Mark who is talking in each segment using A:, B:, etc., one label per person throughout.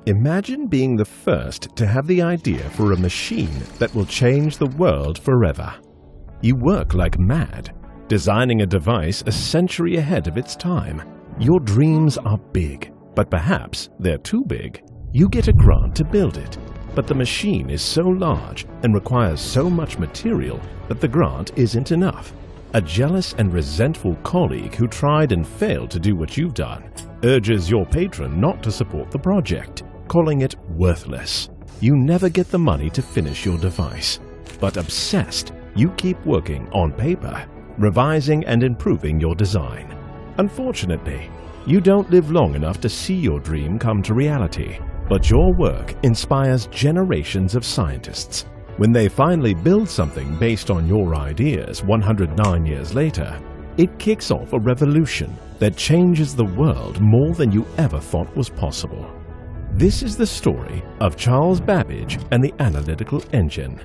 A: Imagine being the first to have the idea for a machine that will change the world forever. You work like mad, designing a device a century ahead of its time. Your dreams are big, but perhaps they're too big. You get a grant to build it, but the machine is so large and requires so much material that the grant isn't enough. A jealous and resentful colleague who tried and failed to do what you've done urges your patron not to support the project, calling it worthless. You never get the money to finish your device, but obsessed, you keep working on paper, revising and improving your design. Unfortunately, you don't live long enough to see your dream come to reality, but your work inspires generations of scientists. When they finally build something based on your ideas 109 years later, it kicks off a revolution that changes the world more than you ever thought was possible. This is the story of Charles Babbage and the analytical engine.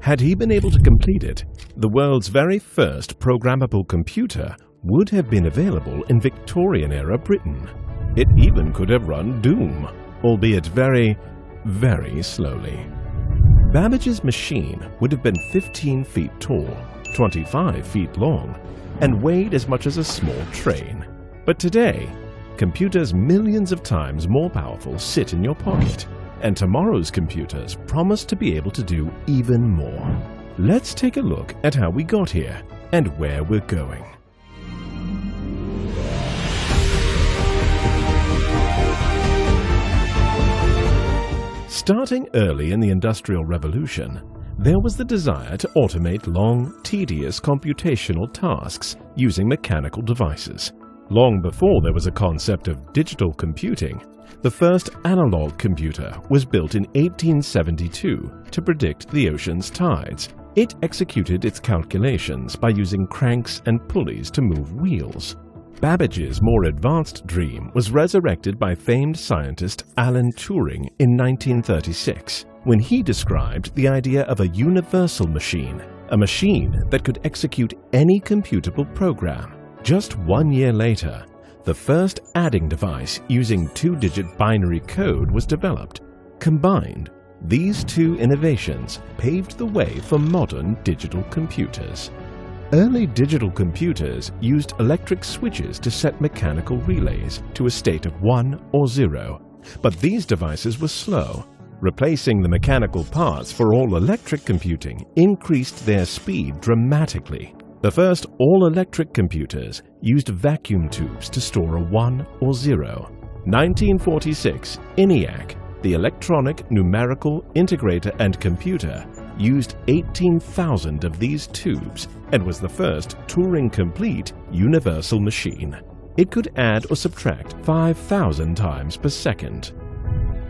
A: Had he been able to complete it, the world's very first programmable computer would have been available in Victorian-era Britain. It even could have run Doom, albeit very, very slowly. Babbage's machine would have been 15 feet tall, 25 feet long, and weighed as much as a small train. But today, computers millions of times more powerful sit in your pocket, and tomorrow's computers promise to be able to do even more. Let's take a look at how we got here and where we're going. Starting early in the Industrial Revolution, there was the desire to automate long, tedious computational tasks using mechanical devices. Long before there was a concept of digital computing, the first analog computer was built in 1872 to predict the ocean's tides. It executed its calculations by using cranks and pulleys to move wheels. Babbage's more advanced dream was resurrected by famed scientist Alan Turing in 1936, when he described the idea of a universal machine, a machine that could execute any computable program. Just 1 year later, the first adding device using two-digit binary code was developed. Combined, these two innovations paved the way for modern digital computers. Early digital computers used electric switches to set mechanical relays to a state of 1 or 0, but these devices were slow. Replacing the mechanical parts for all-electric computing increased their speed dramatically. The first all-electric computers used vacuum tubes to store a 1 or 0. 1946, ENIAC, the Electronic Numerical Integrator and Computer, used 18,000 of these tubes and was the first Turing-complete universal machine. It could add or subtract 5,000 times per second.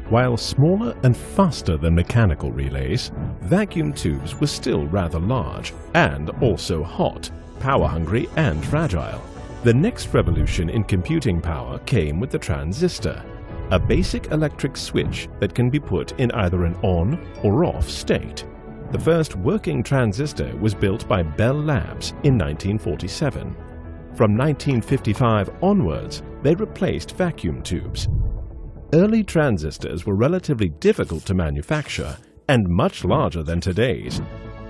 A: While smaller and faster than mechanical relays, vacuum tubes were still rather large and also hot, power-hungry and fragile. The next revolution in computing power came with the transistor, a basic electric switch that can be put in either an on or off state. The first working transistor was built by Bell Labs in 1947. From 1955 onwards, they replaced vacuum tubes. Early transistors were relatively difficult to manufacture and much larger than today's,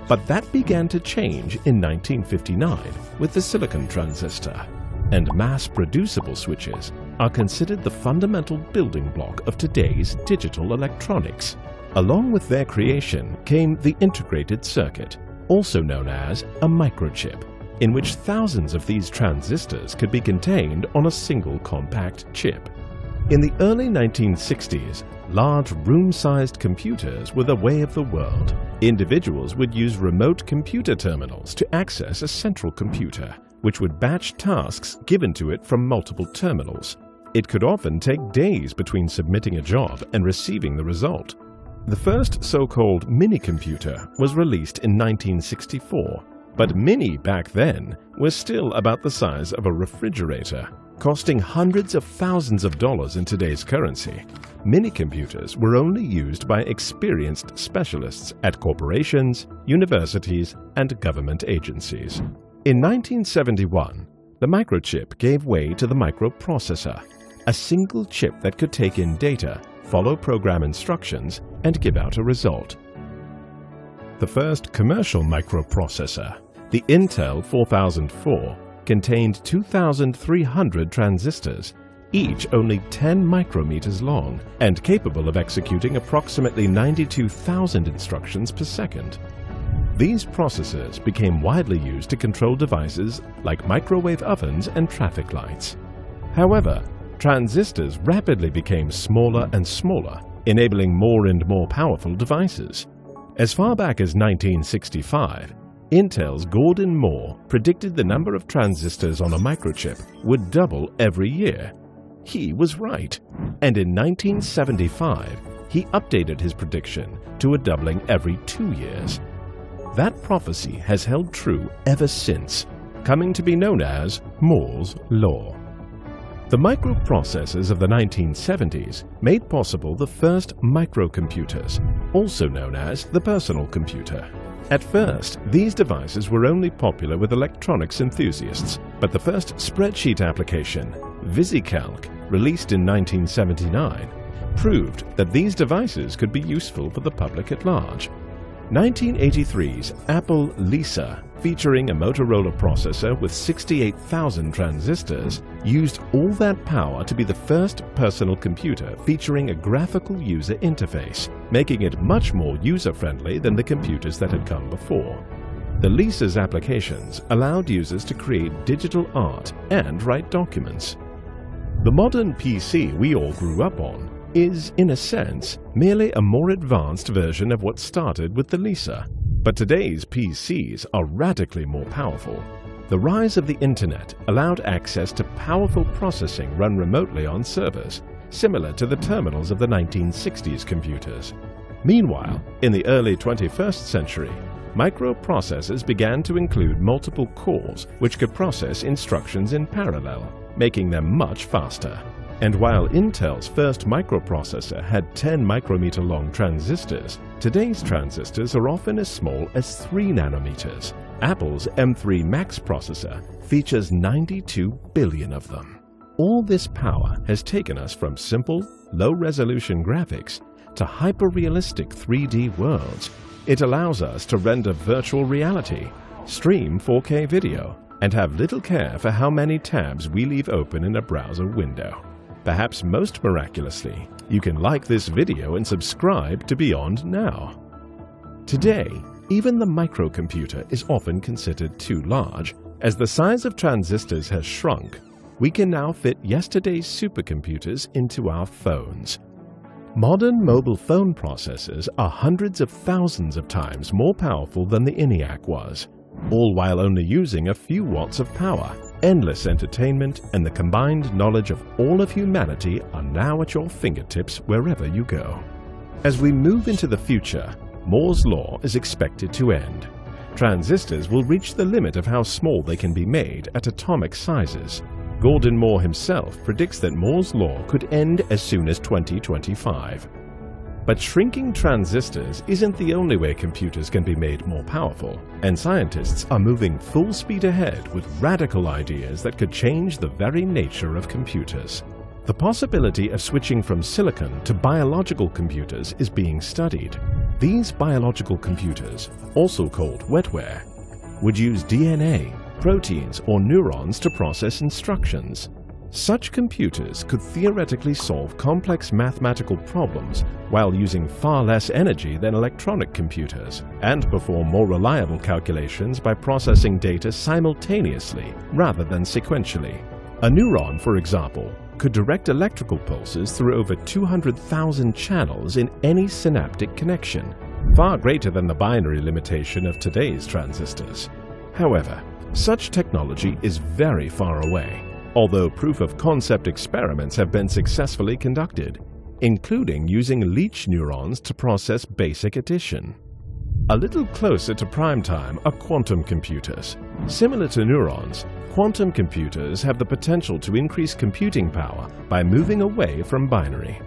A: but that began to change in 1959 with the silicon transistor, and mass-producible switches are considered the fundamental building block of today's digital electronics. Along with their creation came the integrated circuit, also known as a microchip, in which thousands of these transistors could be contained on a single compact chip. In the early 1960s, large room-sized computers were the way of the world. Individuals would use remote computer terminals to access a central computer, which would batch tasks given to it from multiple terminals. It could often take days between submitting a job and receiving the result. The first so-called mini-computer was released in 1964, but mini back then was still about the size of a refrigerator, costing hundreds of thousands of dollars in today's currency. Mini-computers were only used by experienced specialists at corporations, universities, and government agencies. In 1971, the microchip gave way to the microprocessor, a single chip that could take in data follow program instructions and give out a result. The first commercial microprocessor, the Intel 4004, contained 2,300 transistors, each only 10 micrometers long and capable of executing approximately 92,000 instructions per second. These processors became widely used to control devices like microwave ovens and traffic lights. However, transistors rapidly became smaller and smaller, enabling more and more powerful devices. As far back as 1965, Intel's Gordon Moore predicted the number of transistors on a microchip would double every year. He was right, and in 1975, he updated his prediction to a doubling every 2 years. That prophecy has held true ever since, coming to be known as Moore's Law. The microprocessors of the 1970s made possible the first microcomputers, also known as the personal computer. At first, these devices were only popular with electronics enthusiasts, but the first spreadsheet application, VisiCalc, released in 1979, proved that these devices could be useful for the public at large. 1983's Apple Lisa, featuring a Motorola processor with 68,000 transistors, used all that power to be the first personal computer featuring a graphical user interface, making it much more user-friendly than the computers that had come before. The Lisa's applications allowed users to create digital art and write documents. The modern PC we all grew up on is, in a sense, merely a more advanced version of what started with the Lisa. But today's PCs are radically more powerful. The rise of the Internet allowed access to powerful processing run remotely on servers, similar to the terminals of the 1960s computers. Meanwhile, in the early 21st century, microprocessors began to include multiple cores which could process instructions in parallel, making them much faster. And while Intel's first microprocessor had 10 micrometer-long transistors, today's transistors are often as small as 3 nanometers. Apple's M3 Max processor features 92 billion of them. All this power has taken us from simple, low-resolution graphics to hyper-realistic 3D worlds. It allows us to render virtual reality, stream 4K video, and have little care for how many tabs we leave open in a browser window. Perhaps most miraculously, you can like this video and subscribe to Beyond Now. Today, even the microcomputer is often considered too large. As the size of transistors has shrunk, we can now fit yesterday's supercomputers into our phones. Modern mobile phone processors are hundreds of thousands of times more powerful than the ENIAC was, all while only using a few watts of power. Endless entertainment and the combined knowledge of all of humanity are now at your fingertips wherever you go. As we move into the future, Moore's Law is expected to end. Transistors will reach the limit of how small they can be made at atomic sizes. Gordon Moore himself predicts that Moore's Law could end as soon as 2025. But shrinking transistors isn't the only way computers can be made more powerful, and scientists are moving full speed ahead with radical ideas that could change the very nature of computers. The possibility of switching from silicon to biological computers is being studied. These biological computers, also called wetware, would use DNA, proteins, or neurons to process instructions. Such computers could theoretically solve complex mathematical problems while using far less energy than electronic computers, and perform more reliable calculations by processing data simultaneously rather than sequentially. A neuron, for example, could direct electrical pulses through over 200,000 channels in any synaptic connection, far greater than the binary limitation of today's transistors. However, such technology is very far away, although proof-of-concept experiments have been successfully conducted, including using leech neurons to process basic addition. A little closer to prime time are quantum computers. Similar to neurons, quantum computers have the potential to increase computing power by moving away from binary.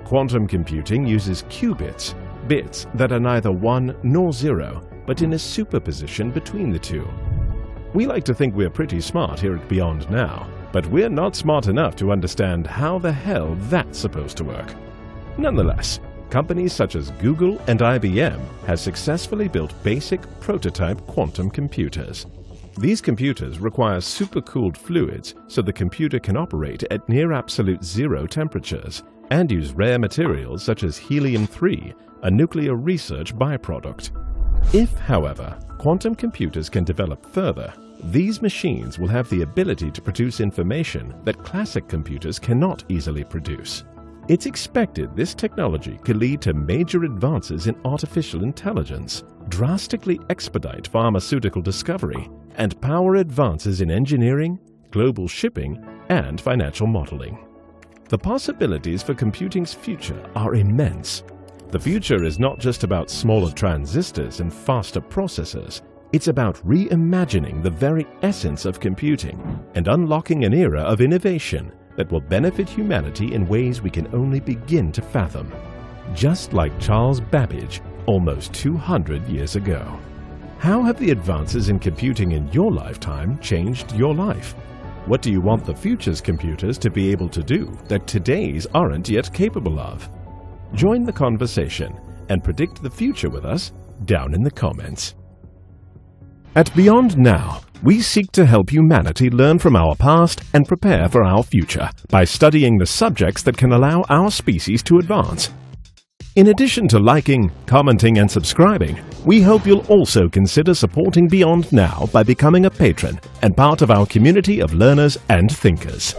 A: Quantum computing uses qubits, bits that are neither 1 nor 0, but in a superposition between the two. We like to think we're pretty smart here at Beyond Now, but we're not smart enough to understand how the hell that's supposed to work. Nonetheless, companies such as Google and IBM have successfully built basic prototype quantum computers. These computers require supercooled fluids so the computer can operate at near absolute zero temperatures and use rare materials such as helium-3, a nuclear research byproduct. If, however, quantum computers can develop further, these machines will have the ability to produce information that classic computers cannot easily produce. It's expected this technology could lead to major advances in artificial intelligence, drastically expedite pharmaceutical discovery, and power advances in engineering, global shipping, and financial modeling. The possibilities for computing's future are immense. The future is not just about smaller transistors and faster processors. It's about reimagining the very essence of computing and unlocking an era of innovation that will benefit humanity in ways we can only begin to fathom. Just like Charles Babbage almost 200 years ago. How have the advances in computing in your lifetime changed your life? What do you want the future's computers to be able to do that today's aren't yet capable of? Join the conversation and predict the future with us down in the comments. At Beyond Now, we seek to help humanity learn from our past and prepare for our future by studying the subjects that can allow our species to advance. In addition to liking, commenting, and subscribing, we hope you'll also consider supporting Beyond Now by becoming a patron and part of our community of learners and thinkers.